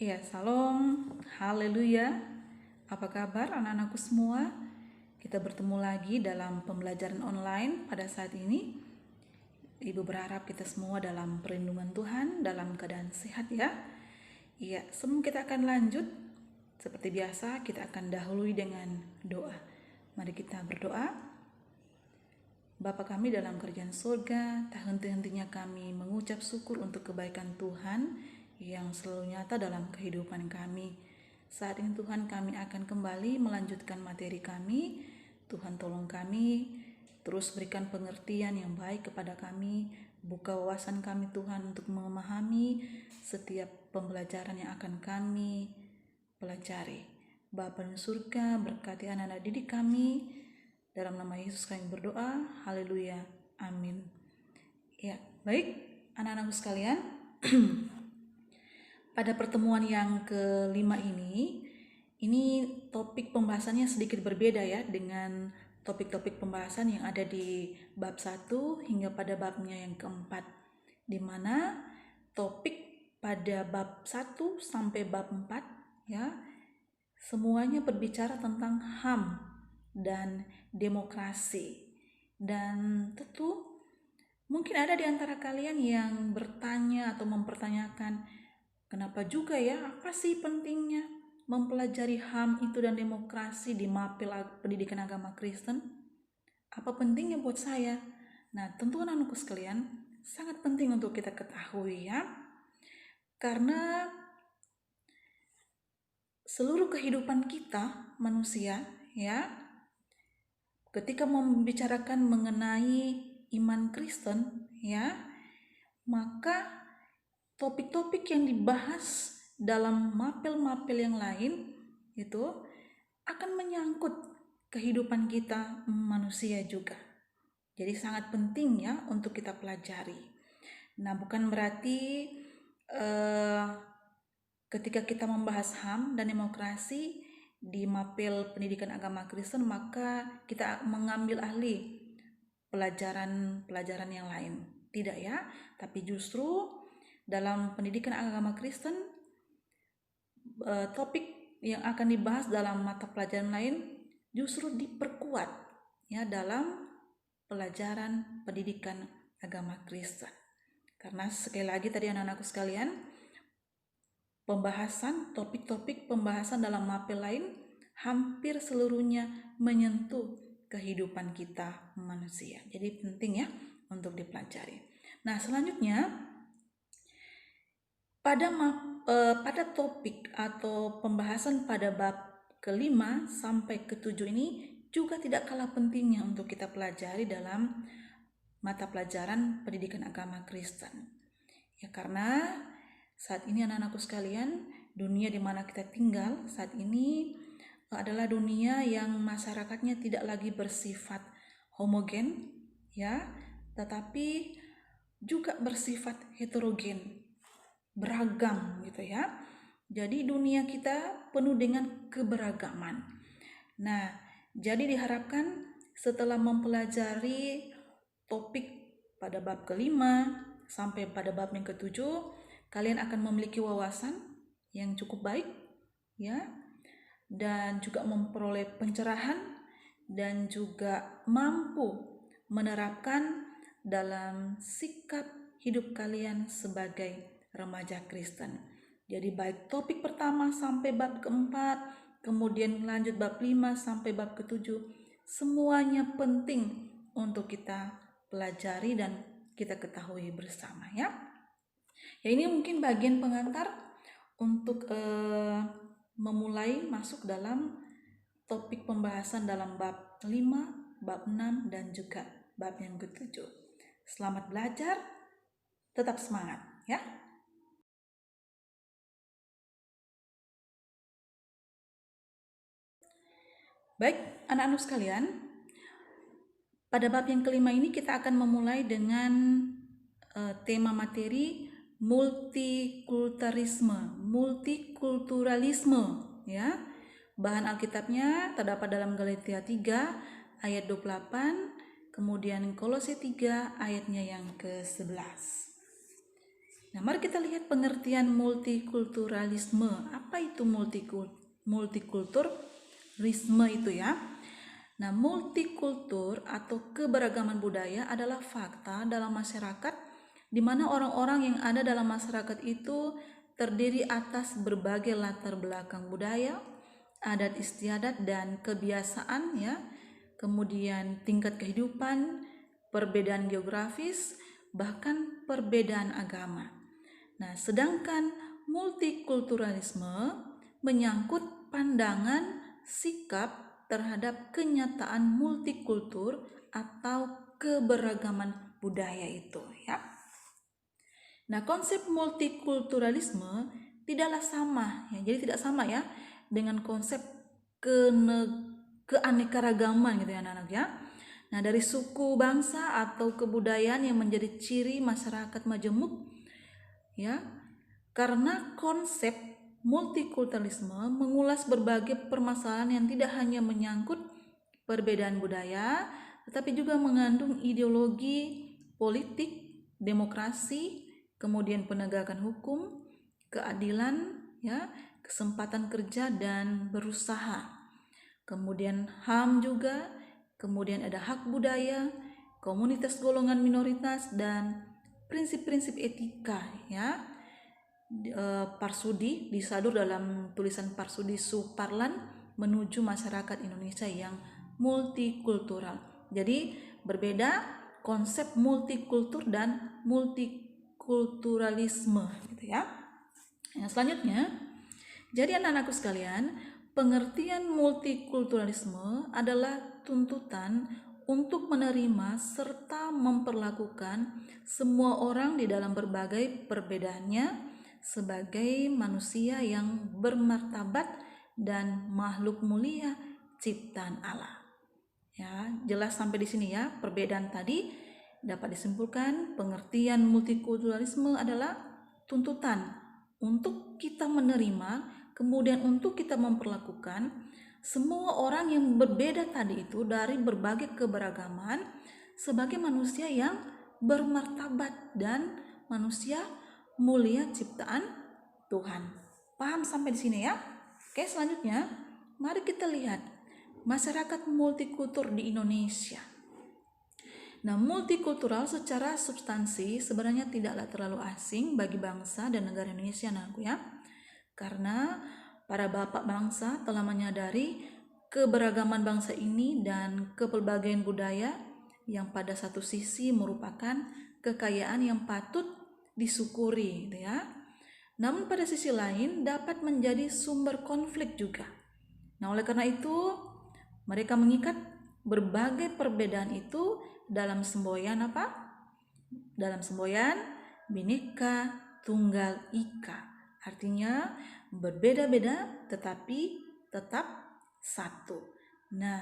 Ya, salam, haleluya. Apa kabar anak-anakku semua? Kita bertemu lagi dalam pembelajaran online pada saat ini. Ibu berharap kita semua dalam perlindungan Tuhan, dalam keadaan sehat ya. Iya, sebelum kita akan lanjut, seperti biasa kita akan dahului dengan doa. Mari kita berdoa. Bapa kami dalam kerajaan surga, tak henti-hentinya kami mengucap syukur untuk kebaikan Tuhan yang selalu nyata dalam kehidupan kami. Saat ini Tuhan, kami akan kembali melanjutkan materi kami. Tuhan tolong kami, terus berikan pengertian yang baik kepada kami. Buka wawasan kami Tuhan untuk memahami setiap pembelajaran yang akan kami pelajari. Bapa di surga, berkati anak-anak didik kami. Dalam nama Yesus kami berdoa, haleluya, amin. Ya, baik anak-anakku sekalian. Pada pertemuan yang kelima ini topik pembahasannya sedikit berbeda ya dengan topik-topik pembahasan yang ada di bab 1 hingga pada babnya yang keempat, di mana topik pada bab 1 sampai bab 4 ya, semuanya berbicara tentang HAM dan demokrasi. Dan tentu mungkin ada di antara kalian yang bertanya atau mempertanyakan, kenapa juga ya, apa sih pentingnya mempelajari HAM itu dan demokrasi di mapel pendidikan agama Kristen? Apa pentingnya buat saya? Nah, tentu anak-anakku sekalian, sangat penting untuk kita ketahui ya. Karena seluruh kehidupan kita manusia ya, ketika membicarakan mengenai iman Kristen ya, maka topik-topik yang dibahas dalam mapel-mapel yang lain itu akan menyangkut kehidupan kita manusia juga. Jadi sangat penting ya untuk kita pelajari. Nah, bukan berarti ketika kita membahas HAM dan demokrasi di mapel pendidikan agama Kristen, maka kita mengambil alih pelajaran yang lain. Tidak ya, tapi justru dalam pendidikan agama Kristen, topik yang akan dibahas dalam mata pelajaran lain justru diperkuat ya dalam pelajaran pendidikan agama Kristen. Karena sekali lagi tadi anak-anakku sekalian, topik-topik pembahasan dalam mapel lain hampir seluruhnya menyentuh kehidupan kita manusia. Jadi penting ya untuk dipelajari. Nah, selanjutnya pada topik atau pembahasan pada bab kelima sampai ketujuh ini juga tidak kalah pentingnya untuk kita pelajari dalam mata pelajaran pendidikan agama Kristen. Ya, karena saat ini anak-anakku sekalian, dunia di mana kita tinggal saat ini adalah dunia yang masyarakatnya tidak lagi bersifat homogen ya, tetapi juga bersifat heterogen, beragam gitu ya. Jadi dunia kita penuh dengan keberagaman. Nah, jadi diharapkan setelah mempelajari topik pada bab kelima sampai pada bab yang ketujuh, kalian akan memiliki wawasan yang cukup baik ya, dan juga memperoleh pencerahan dan juga mampu menerapkan dalam sikap hidup kalian sebagai remaja Kristen. Jadi baik topik pertama sampai bab keempat, kemudian lanjut bab 5 sampai bab ketujuh, semuanya penting untuk kita pelajari dan kita ketahui bersama ya. Ya, ini mungkin bagian pengantar untuk memulai masuk dalam topik pembahasan dalam bab 5, bab 6 dan juga bab yang ketujuh. Selamat belajar, tetap semangat ya. Baik, anak-anak sekalian, pada bab yang kelima ini kita akan memulai dengan tema materi multikulturalisme ya. Bahan Alkitabnya terdapat dalam Galatia 3 ayat 28, kemudian Kolose 3 ayatnya yang ke-11. Nah, mari kita lihat pengertian multikulturalisme. Apa itu multikulturalisme itu ya? Nah, multikultur atau keberagaman budaya adalah fakta dalam masyarakat di mana orang-orang yang ada dalam masyarakat itu terdiri atas berbagai latar belakang budaya, adat istiadat dan kebiasaan ya, kemudian tingkat kehidupan, perbedaan geografis, bahkan perbedaan agama. Nah, sedangkan multikulturalisme menyangkut pandangan, sikap terhadap kenyataan multikultur atau keberagaman budaya itu ya. Nah, konsep multikulturalisme tidaklah sama ya. Jadi tidak sama ya dengan konsep keanekaragaman gitu ya anak-anak ya. Nah, dari suku, bangsa atau kebudayaan yang menjadi ciri masyarakat majemuk ya. Karena konsep multikulturalisme mengulas berbagai permasalahan yang tidak hanya menyangkut perbedaan budaya, tetapi juga mengandung ideologi politik, demokrasi, kemudian penegakan hukum, keadilan, ya, kesempatan kerja dan berusaha. Kemudian HAM juga, kemudian ada hak budaya, komunitas golongan minoritas dan prinsip-prinsip etika, ya. Parsudi disadur dalam tulisan Parsudi Suparlan menuju masyarakat Indonesia yang multikultural. Jadi berbeda konsep multikultur dan multikulturalisme gitu ya. Yang selanjutnya, jadi anak-anakku sekalian, pengertian multikulturalisme adalah tuntutan untuk menerima serta memperlakukan semua orang di dalam berbagai perbedaannya sebagai manusia yang bermartabat dan makhluk mulia ciptaan Allah. Ya, jelas sampai di sini ya. Perbedaan tadi dapat disimpulkan pengertian multikulturalisme adalah tuntutan untuk kita menerima, kemudian untuk kita memperlakukan semua orang yang berbeda tadi itu dari berbagai keberagaman sebagai manusia yang bermartabat dan manusia mulia ciptaan Tuhan. Paham sampai di sini ya? Oke, selanjutnya mari kita lihat masyarakat multikultur di Indonesia. Nah, multikultural secara substansi sebenarnya tidaklah terlalu asing bagi bangsa dan negara Indonesia, anakku ya. Karena para bapak bangsa telah menyadari keberagaman bangsa ini dan kepelbagaian budaya yang pada satu sisi merupakan kekayaan yang patut disyukuri gitu ya. Namun pada sisi lain dapat menjadi sumber konflik juga. Nah, oleh karena itu mereka mengikat berbagai perbedaan itu dalam semboyan apa? Dalam semboyan Bhinneka Tunggal Ika. Artinya berbeda-beda tetapi tetap satu. Nah,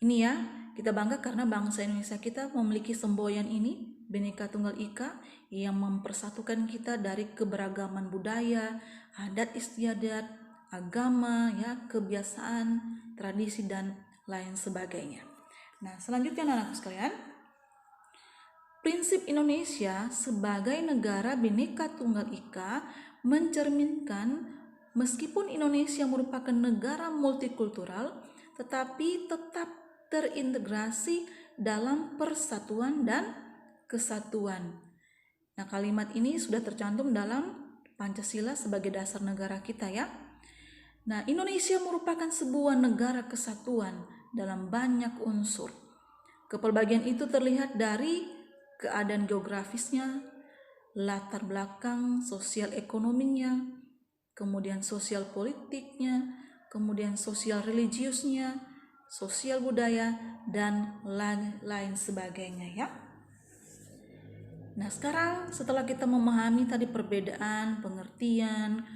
ini ya, kita bangga karena bangsa Indonesia kita memiliki semboyan ini, Bhinneka Tunggal Ika, yang mempersatukan kita dari keberagaman budaya, adat istiadat, agama, ya, kebiasaan, tradisi dan lain sebagainya. Nah, selanjutnya anak-anak sekalian, prinsip Indonesia sebagai negara Bhinneka Tunggal Ika mencerminkan meskipun Indonesia merupakan negara multikultural, tetapi tetap terintegrasi dalam persatuan dan kesatuan. Nah, kalimat ini sudah tercantum dalam Pancasila sebagai dasar negara kita ya. Nah, Indonesia merupakan sebuah negara kesatuan dalam banyak unsur. Kepelbagian itu terlihat dari keadaan geografisnya, latar belakang sosial ekonominya, kemudian sosial politiknya, kemudian sosial religiusnya, sosial budaya, dan lain sebagainya ya. Nah, sekarang setelah kita memahami tadi perbedaan, pengertian,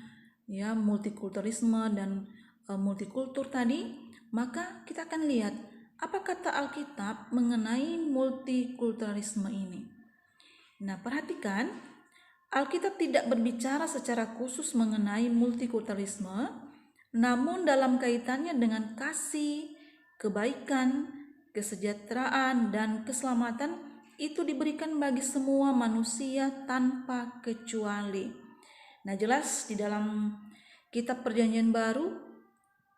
ya, multikulturalisme dan multikultur tadi, maka kita akan lihat apa kata Alkitab mengenai multikulturalisme ini. Nah, perhatikan, Alkitab tidak berbicara secara khusus mengenai multikulturalisme, namun dalam kaitannya dengan kasih, kebaikan, kesejahteraan, dan keselamatan, itu diberikan bagi semua manusia tanpa kecuali. Nah, jelas di dalam kitab Perjanjian Baru,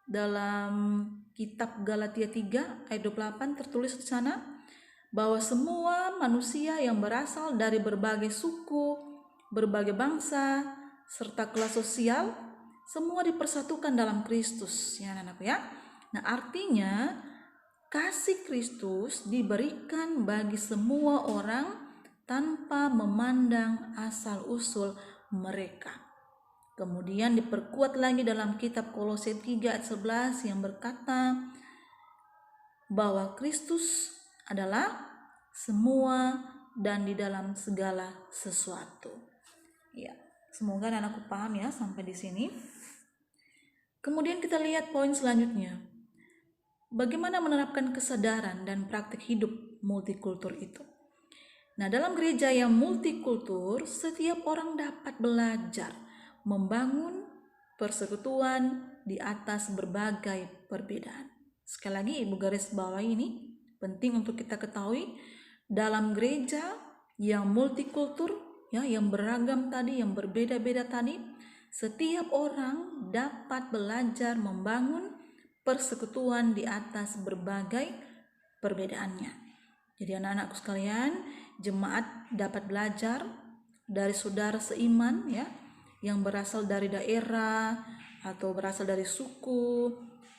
dalam kitab Galatia 3 ayat 28 tertulis di sana bahwa semua manusia yang berasal dari berbagai suku, berbagai bangsa, serta kelas sosial, semua dipersatukan dalam Kristus, ya anak-anakku ya. Nah, artinya kasih Kristus diberikan bagi semua orang tanpa memandang asal-usul mereka. Kemudian diperkuat lagi dalam kitab Kolose 3 ayat 11 yang berkata bahwa Kristus adalah semua dan di dalam segala sesuatu. Ya, semoga anak-anakku paham ya sampai di sini. Kemudian kita lihat poin selanjutnya. Bagaimana menerapkan kesadaran dan praktik hidup multikultur itu? Nah, dalam gereja yang multikultur, setiap orang dapat belajar membangun persekutuan di atas berbagai perbedaan. Sekali lagi, Ibu garis bawahi ini penting untuk kita ketahui, dalam gereja yang multikultur, ya, yang beragam tadi, yang berbeda-beda tadi, setiap orang dapat belajar membangun persekutuan di atas berbagai perbedaannya. Jadi anak-anakku sekalian, jemaat dapat belajar dari saudara seiman ya, yang berasal dari daerah atau berasal dari suku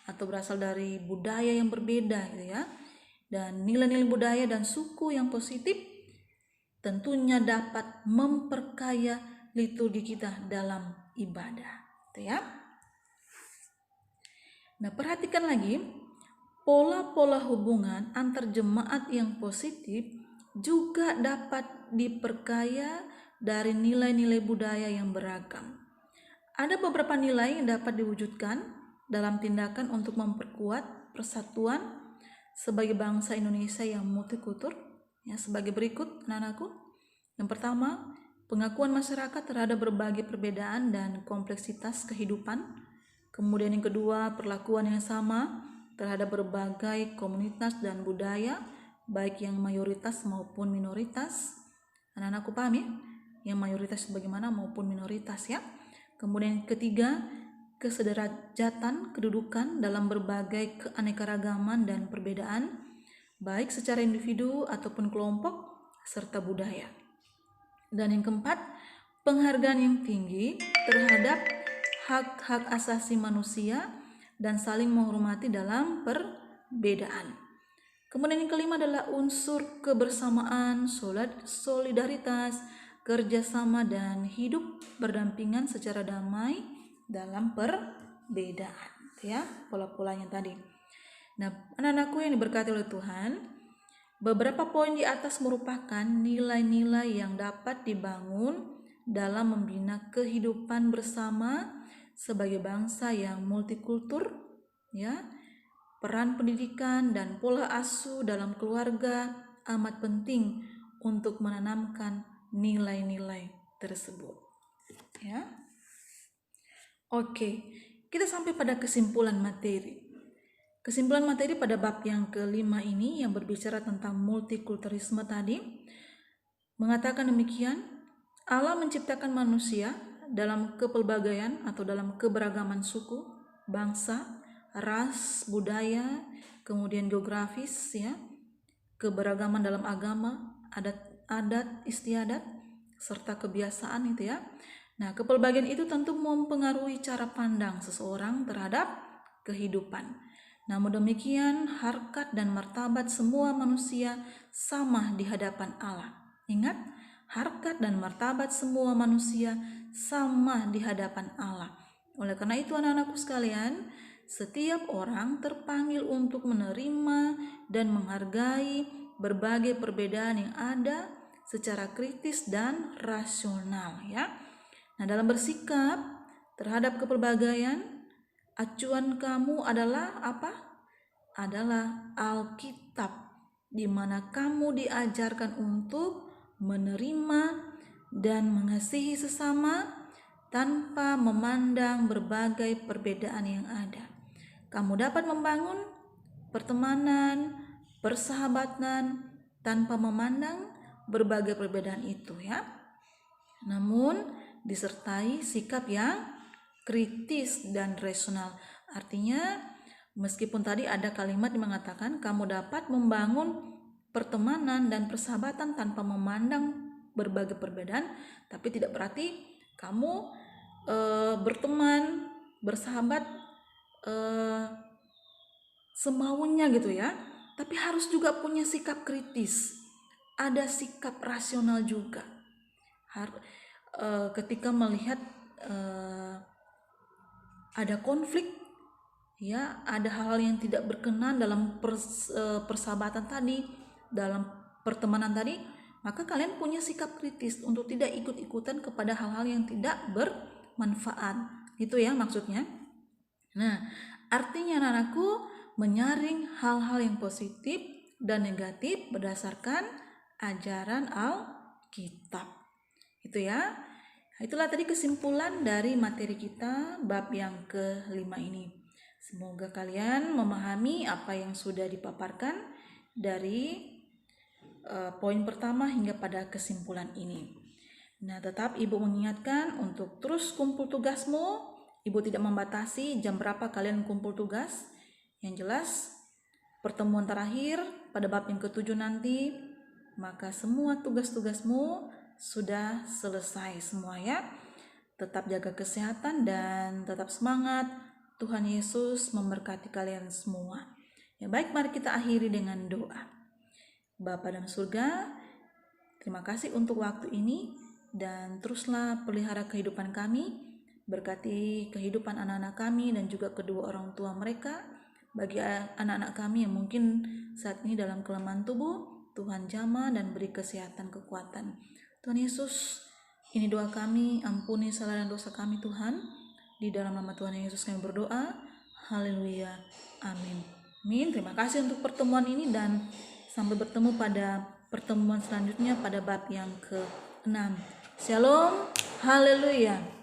atau berasal dari budaya yang berbeda gitu ya. Dan nilai-nilai budaya dan suku yang positif tentunya dapat memperkaya liturgi kita dalam ibadah, gitu ya. Nah, perhatikan lagi pola-pola hubungan antar jemaat yang positif juga dapat diperkaya dari nilai-nilai budaya yang beragam. Ada beberapa nilai yang dapat diwujudkan dalam tindakan untuk memperkuat persatuan sebagai bangsa Indonesia yang multikultur, ya, sebagai berikut anak-anakku. Yang pertama, pengakuan masyarakat terhadap berbagai perbedaan dan kompleksitas kehidupan. Kemudian yang kedua, perlakuan yang sama terhadap berbagai komunitas dan budaya, baik yang mayoritas maupun minoritas. Anak-anakku paham ya? Yang mayoritas bagaimana maupun minoritas ya. Kemudian yang ketiga, kesederajatan kedudukan dalam berbagai keanekaragaman dan perbedaan, baik secara individu ataupun kelompok serta budaya. Dan yang keempat, penghargaan yang tinggi terhadap hak-hak asasi manusia dan saling menghormati dalam perbedaan. Kemudian yang kelima adalah unsur kebersamaan, solidaritas, kerjasama dan hidup berdampingan secara damai dalam perbedaan, ya, pola-polanya tadi. Nah, anak-anakku yang diberkati oleh Tuhan, beberapa poin di atas merupakan nilai-nilai yang dapat dibangun dalam membina kehidupan bersama sebagai bangsa yang multikultur, ya. Peran pendidikan dan pola asuh dalam keluarga amat penting untuk menanamkan nilai-nilai tersebut, ya. Oke, kita sampai pada kesimpulan materi. Kesimpulan materi pada bab yang kelima ini yang berbicara tentang multikulturisme tadi mengatakan demikian: Allah menciptakan manusia dalam kepelbagaian atau dalam keberagaman suku, bangsa, ras, budaya, kemudian geografis ya, keberagaman dalam agama, adat istiadat serta kebiasaan itu ya. Nah, kepelbagaian itu tentu mempengaruhi cara pandang seseorang terhadap kehidupan. Namun demikian, harkat dan martabat semua manusia sama di hadapan Allah. Ingat, harkat dan martabat semua manusia sama di hadapan Allah. Oleh karena itu anak-anakku sekalian, setiap orang terpanggil untuk menerima dan menghargai berbagai perbedaan yang ada secara kritis dan rasional ya. Nah, dalam bersikap terhadap kepelbagaian, acuan kamu adalah apa? Adalah Alkitab, di mana kamu diajarkan untuk menerima dan mengasihi sesama tanpa memandang berbagai perbedaan yang ada. Kamu dapat membangun pertemanan, persahabatan, tanpa memandang berbagai perbedaan itu ya. Namun disertai sikap yang kritis dan rasional. Artinya meskipun tadi ada kalimat yang mengatakan kamu dapat membangun pertemanan dan persahabatan tanpa memandang berbagai perbedaan, tapi tidak berarti kamu berteman, bersahabat semaunya gitu ya. Tapi harus juga punya sikap kritis, ada sikap rasional juga. Ketika melihat ada konflik ya, ada hal-hal yang tidak berkenan dalam persahabatan tadi, dalam pertemanan tadi, maka kalian punya sikap kritis untuk tidak ikut-ikutan kepada hal-hal yang tidak bermanfaat, gitu ya maksudnya. Nah, artinya anak-anakku menyaring hal-hal yang positif dan negatif berdasarkan ajaran Alkitab. Itu ya. Itulah tadi kesimpulan dari materi kita bab yang ke-5 ini. Semoga kalian memahami apa yang sudah dipaparkan dari poin pertama hingga pada kesimpulan ini. Nah, tetap Ibu mengingatkan untuk terus kumpul tugasmu. Ibu tidak membatasi jam berapa kalian kumpul tugas. Yang jelas, pertemuan terakhir pada bab yang ke-7 nanti, maka semua tugas-tugasmu sudah selesai semua ya. Tetap jaga kesehatan dan tetap semangat. Tuhan Yesus memberkati kalian semua. Ya baik, mari kita akhiri dengan doa. Bapa dalam surga, terima kasih untuk waktu ini dan teruslah pelihara kehidupan kami. Berkati kehidupan anak-anak kami dan juga kedua orang tua mereka. Bagi anak-anak kami yang mungkin saat ini dalam kelemahan tubuh, Tuhan jamah dan beri kesehatan, kekuatan. Tuhan Yesus, ini doa kami, ampuni salah dan dosa kami Tuhan. Di dalam nama Tuhan Yesus kami berdoa. Haleluya. Amin. Amin. Terima kasih untuk pertemuan ini dan sampai bertemu pada pertemuan selanjutnya pada bab yang ke-6. Shalom. Haleluya.